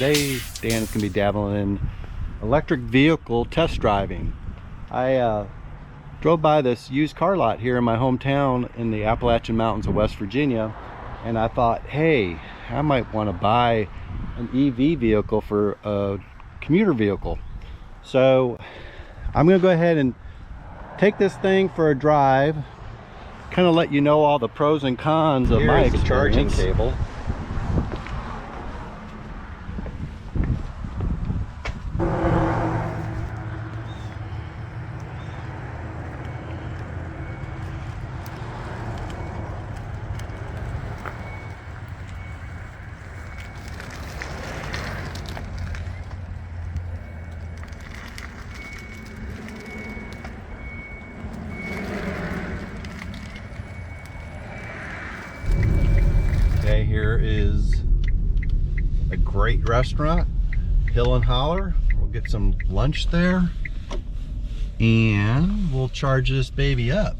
Today Dan is going to be dabbling in electric vehicle test driving. I drove by this used car lot here in my hometown in the Appalachian Mountains of West Virginia, and I thought, hey, I might want to buy an EV vehicle for a commuter vehicle. So I'm going to go ahead and take this thing for a drive, kind of let you know all the pros and cons of my experience. The charging cable. Okay, here is a great restaurant, Hill and Holler. We'll get some lunch there and we'll charge this baby up.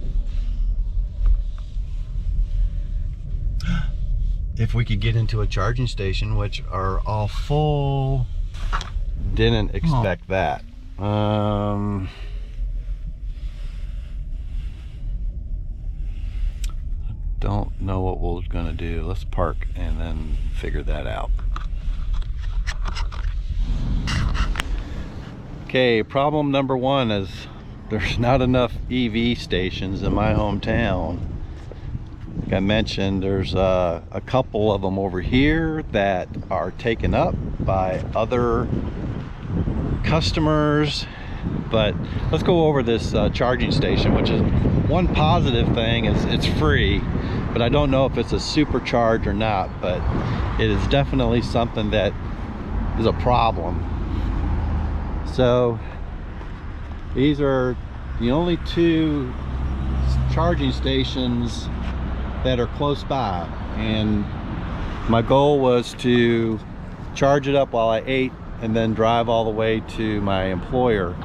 If we could get into a charging station, which are all full. Didn't expect that. Don't know what we're gonna do. Let's park and then figure that out. Okay, problem number one is there's not enough EV stations in my hometown. Like I mentioned, there's a couple of them over here that are taken up by other customers. But let's go over this charging station, which is one positive thing is it's free, but I don't know if it's a supercharge or not, but it is definitely something that is a problem. So these are the only two charging stations that are close by, and my goal was to charge it up while I ate and then drive all the way to my employer.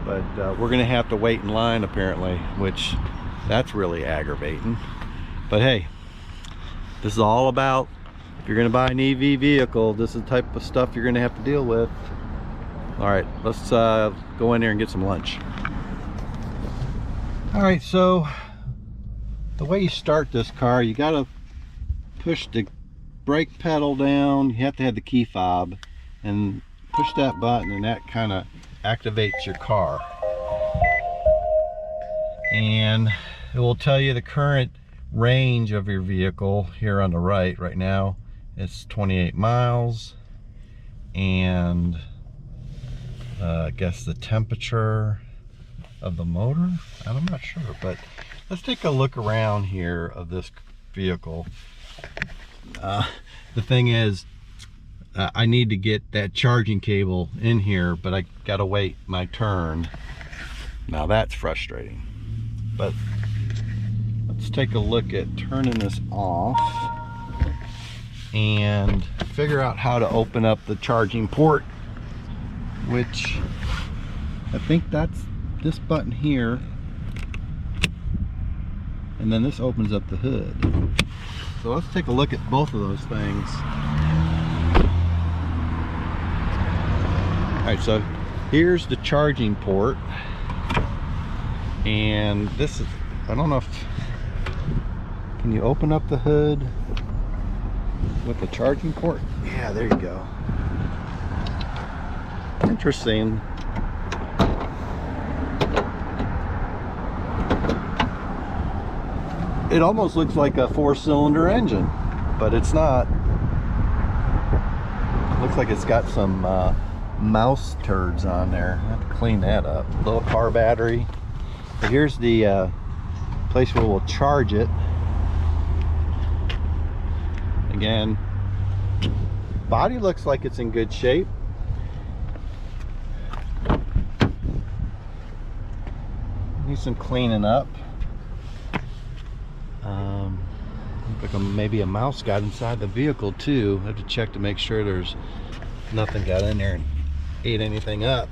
But we're gonna have to wait in line apparently, which that's really aggravating. But hey, this is all about, if you're gonna buy an EV vehicle, this is the type of stuff you're gonna have to deal with. All right, let's go in there and get some lunch. All right, so the way you start this car, you gotta push the brake pedal down. You have to have the key fob and push that button, and that kind of activates your car, and it will tell you the current range of your vehicle here on the right now. It's 28 miles, and I guess the temperature of the motor, I'm not sure, but let's take a look around here of this vehicle. The thing is, I need to get that charging cable in here, but I gotta wait my turn. Now that's frustrating. But let's take a look at turning this off and figure out how to open up the charging port, which I think that's this button here, and then this opens up the hood. So let's take a look at both of those things. Alright, so here's the charging port, and this is, I don't know if, can you open up the hood with the charging port? Yeah, there you go. Interesting. It almost looks like a 4-cylinder engine, but it's not. It looks like it's got some mouse turds on there. I have to clean that up. Little car battery. But here's the place where we'll charge it. Again, body looks like it's in good shape. Need some cleaning up. Looks like maybe a mouse got inside the vehicle too. I have to check to make sure there's nothing got in there and ate anything up.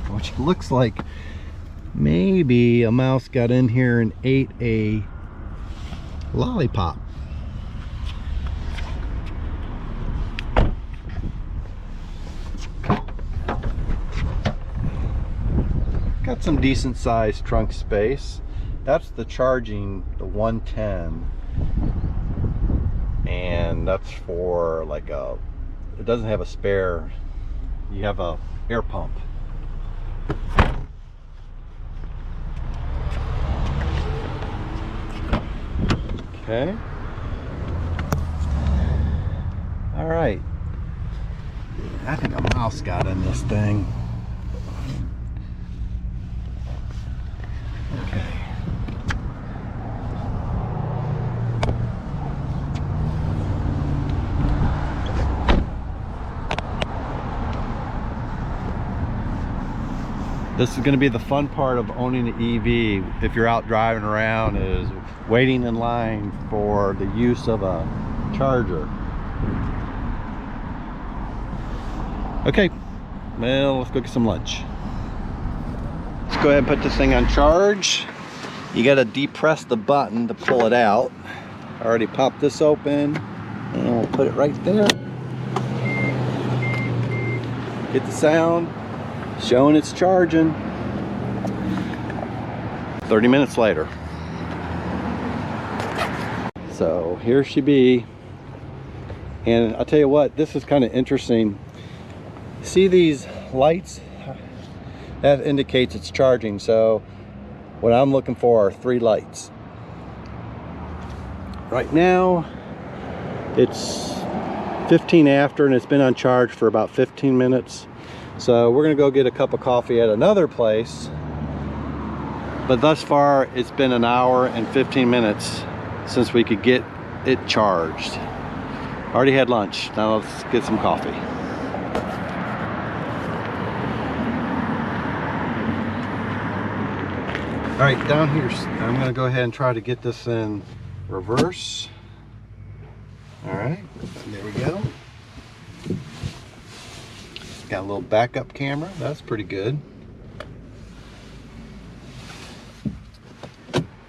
Which looks like maybe a mouse got in here and ate a lollipop. got some decent sized trunk space. That's the charging, the 110, and that's for like a, it doesn't have a spare, you have a air pump. Okay. All right. I think a mouse got in this thing. Okay. This is going to be the fun part of owning an EV if you're out driving around, is waiting in line for the use of a charger. Okay, well, let's go get some lunch. Let's go ahead and put this thing on charge. You got to depress the button to pull it out. I already popped this open, and we'll put it right there. Get the sound showing it's charging. 30 minutes later. So here she be. And I'll tell you what, this is kind of interesting. See these lights? That indicates it's charging. So what I'm looking for are 3 lights. Right now it's 15 after, and it's been on charge for about 15 minutes. So we're gonna go get a cup of coffee at another place. But thus far, it's been an hour and 15 minutes since we could get it charged. Already had lunch. Now let's get some coffee. All right, down here, I'm gonna go ahead and try to get this in reverse. All right, there we go. Got a little backup camera, that's pretty good.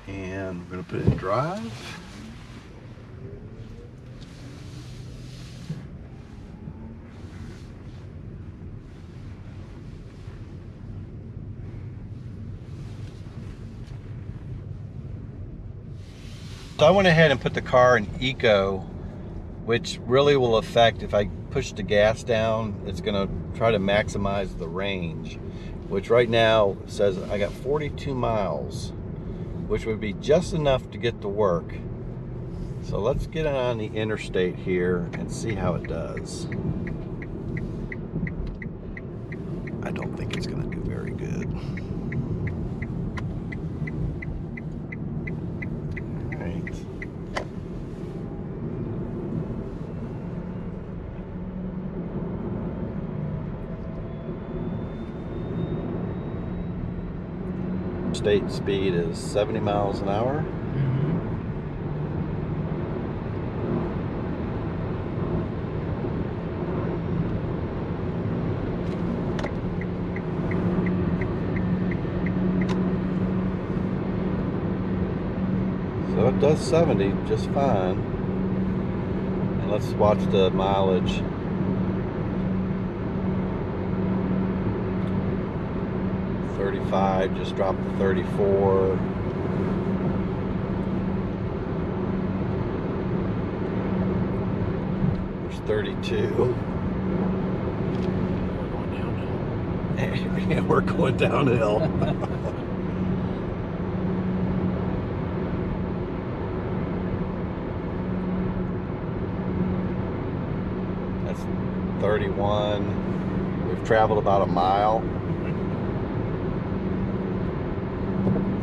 And we're gonna put it in drive. So I went ahead and put the car in eco, which really will affect, if I push the gas down, it's gonna try to maximize the range, which right now says I got 42 miles, which would be just enough to get to work. So let's get on the interstate here and see how it does. I don't think it's gonna do very good. State speed is 70 miles an hour. So it does 70 just fine. And let's watch the mileage. Just dropped to 34. There's 32. Yeah, we're going downhill. That's 31. We've traveled about a mile.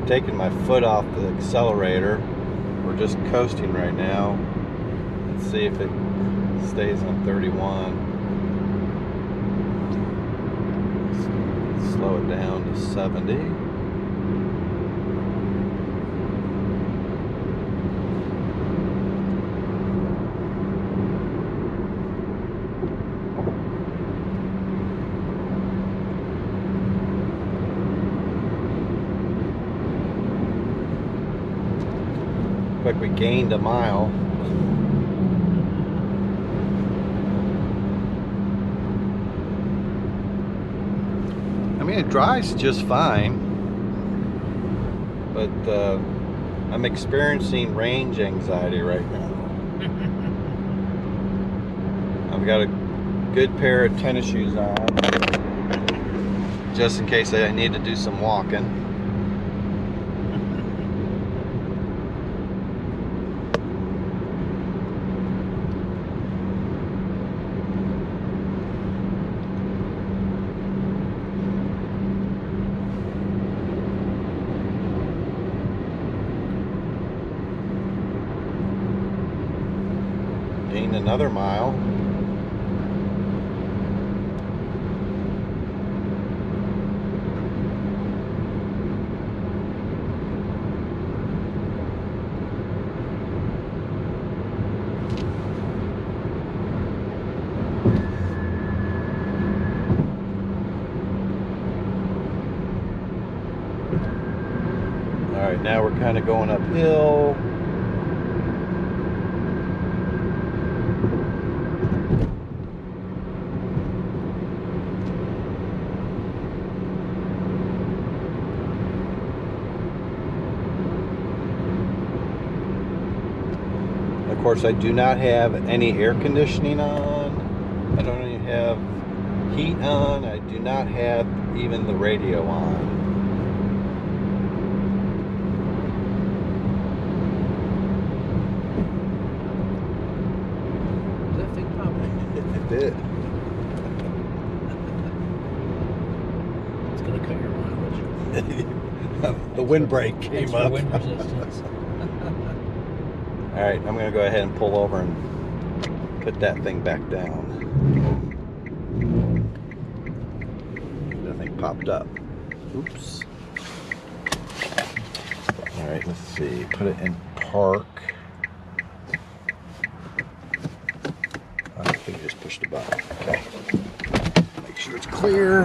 Taking my foot off the accelerator. We're just coasting right now. Let's see if it stays on 31. Slow it down to 70. Like we gained a mile. I mean, it drives just fine. but I'm experiencing range anxiety right now. I've got a good pair of tennis shoes on, just in case I need to do some walking. Gained another mile. All right, now we're kind of going uphill. Of course, I do not have any air conditioning on. I don't even have heat on. I do not have even the radio on. That thing popped. It did. It's gonna cut your mileage. The windbreak came Extra up. wind resistance. All right, I'm gonna go ahead and pull over and put that thing back down. That thing popped up. Oops. All right, let's see. Put it in park. I think you just pushed the button. Okay. Make sure it's clear.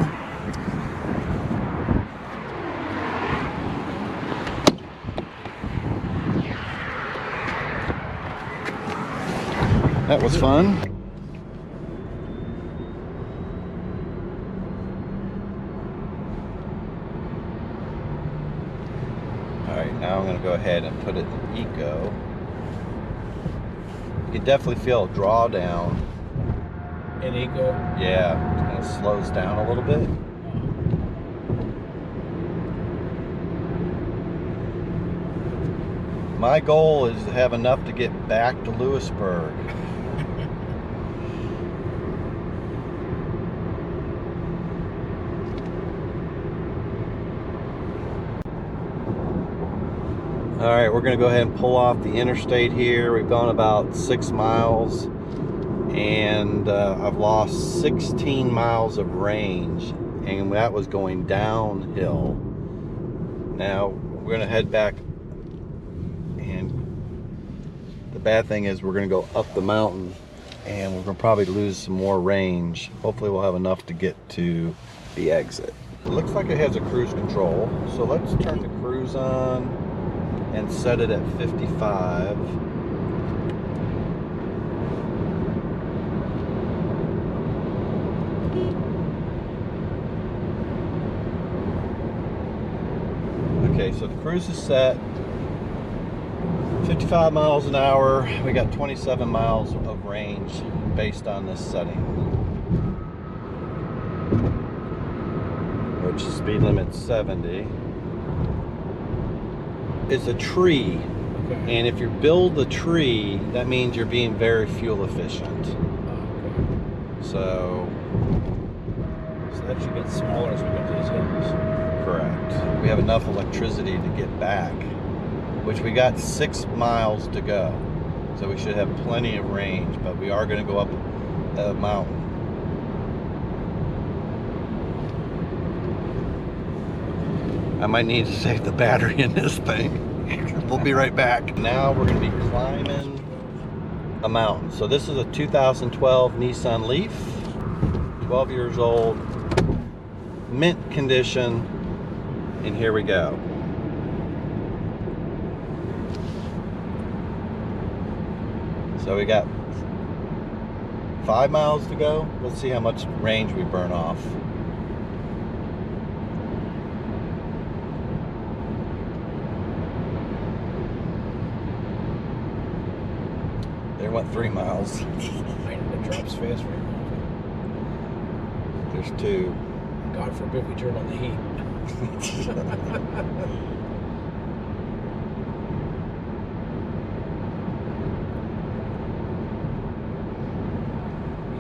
That was fun. All right, now I'm going to go ahead and put it in eco. You can definitely feel a drawdown. In eco? Yeah, it kind of slows down a little bit. My goal is to have enough to get back to Lewisburg. All right, we're gonna go ahead and pull off the interstate here. We've gone about 6 miles and I've lost 16 miles of range, and that was going downhill. Now we're gonna head back, and the bad thing is we're gonna go up the mountain and we're gonna probably lose some more range. Hopefully we'll have enough to get to the exit. It looks like it has a cruise control, so let's turn the cruise on and set it at 55. Okay, so the cruise is set. 55 miles an hour. We got 27 miles of range based on this setting, which speed limit's 70. It's a tree, Okay. and if you build the tree, that means you're being very fuel efficient. So That should get smaller as we go to these hills. correct. We have enough electricity to get back, which we got 6 miles to go. So we should have plenty of range, but we are going to go up a mountain. I might need to save the battery in this thing. We'll be right back. Now we're going to be climbing a mountain. So this is a 2012 Nissan Leaf, 12 years old, mint condition, and here we go. So we got 5 miles to go. Let's see how much range we burn off. went 3 miles. It drops fast right now. There's 2. God forbid we turn on the heat.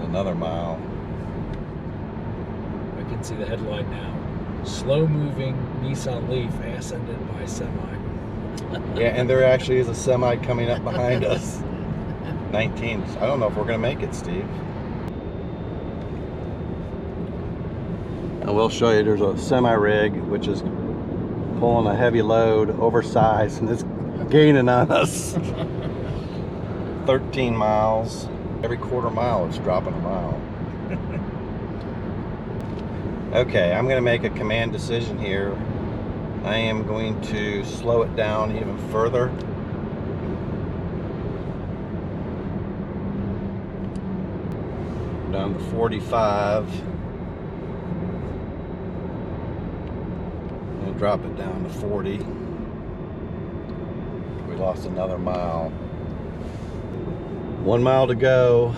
Another mile. I can see the headline now. Slow-moving Nissan Leaf ass-ended by semi. Yeah, and there actually is a semi coming up behind us. 19. I don't know if we're going to make it, Steve. I will show you, there's a semi-rig which is pulling a heavy load, oversized, and it's gaining on us. 13 miles. Every quarter mile it's dropping a mile. Okay, I'm going to make a command decision here. I am going to slow it down even further. Down to 45. And drop it down to 40. We lost another mile. 1 mile to go.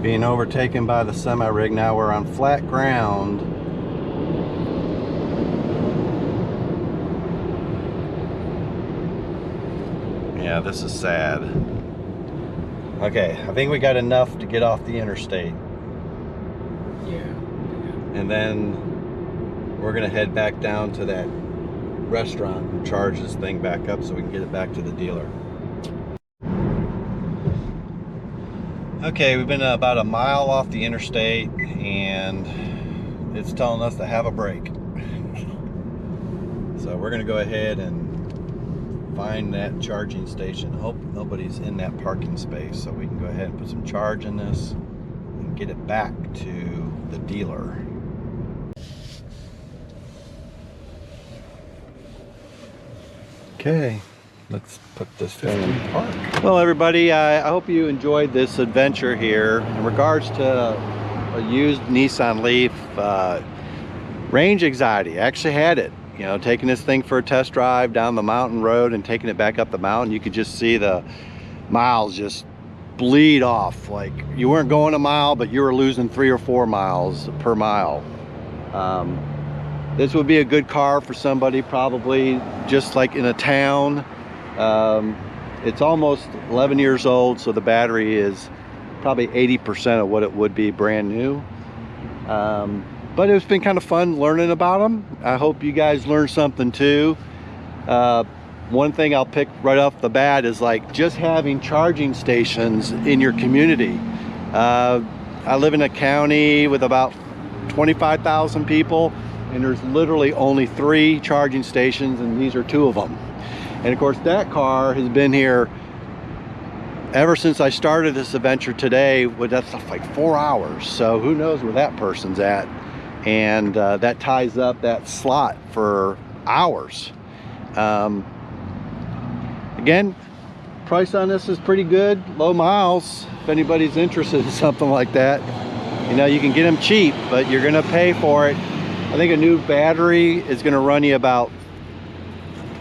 Being overtaken by the semi-rig. Now we're on flat ground. Yeah, this is sad. Okay, I think we got enough to get off the interstate. Yeah. And then we're gonna head back down to that restaurant and charge this thing back up so we can get it back to the dealer. Okay, we've been about a mile off the interstate and it's telling us to have a break. So we're gonna go ahead and find that charging station. Hope nobody's in that parking space so we can go ahead and put some charge in this and get it back to the dealer. Okay, let's put this thing in park. Well, everybody, I hope you enjoyed this adventure here in regards to a used Nissan Leaf. Range anxiety, I actually had it. You know, taking this thing for a test drive down the mountain road and taking it back up the mountain, you could just see the miles just bleed off. Like you weren't going a mile, but you were losing 3 or 4 miles per mile. This would be a good car for somebody probably just like in a town. It's almost 11 years old, so the battery is probably 80% of what it would be brand new. But it's been kind of fun learning about them. I hope you guys learned something too. One thing I'll pick right off the bat is like just having charging stations in your community. I live in a county with about 25,000 people, and there's literally only 3 charging stations, and these are 2 of them. And of course that car has been here ever since I started this adventure today. With that stuff like 4 hours, so who knows where that person's at. And that ties up that slot for hours. Again, price on this is pretty good, low miles. If anybody's interested in something like that, you know, you can get them cheap, but you're gonna pay for it. I think a new battery is gonna run you about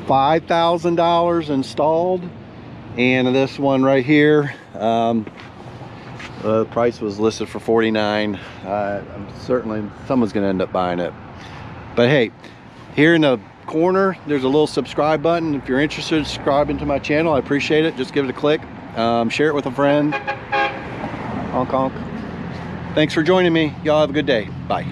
$5,000 installed. And this one right here, the price was listed for $49,000. I'm certainly someone's going to end up buying it. But hey, here in the corner, there's a little subscribe button. If you're interested in subscribing to my channel, I appreciate it. Just give it a click. Share it with a friend. Honk honk. Thanks for joining me. Y'all have a good day. Bye.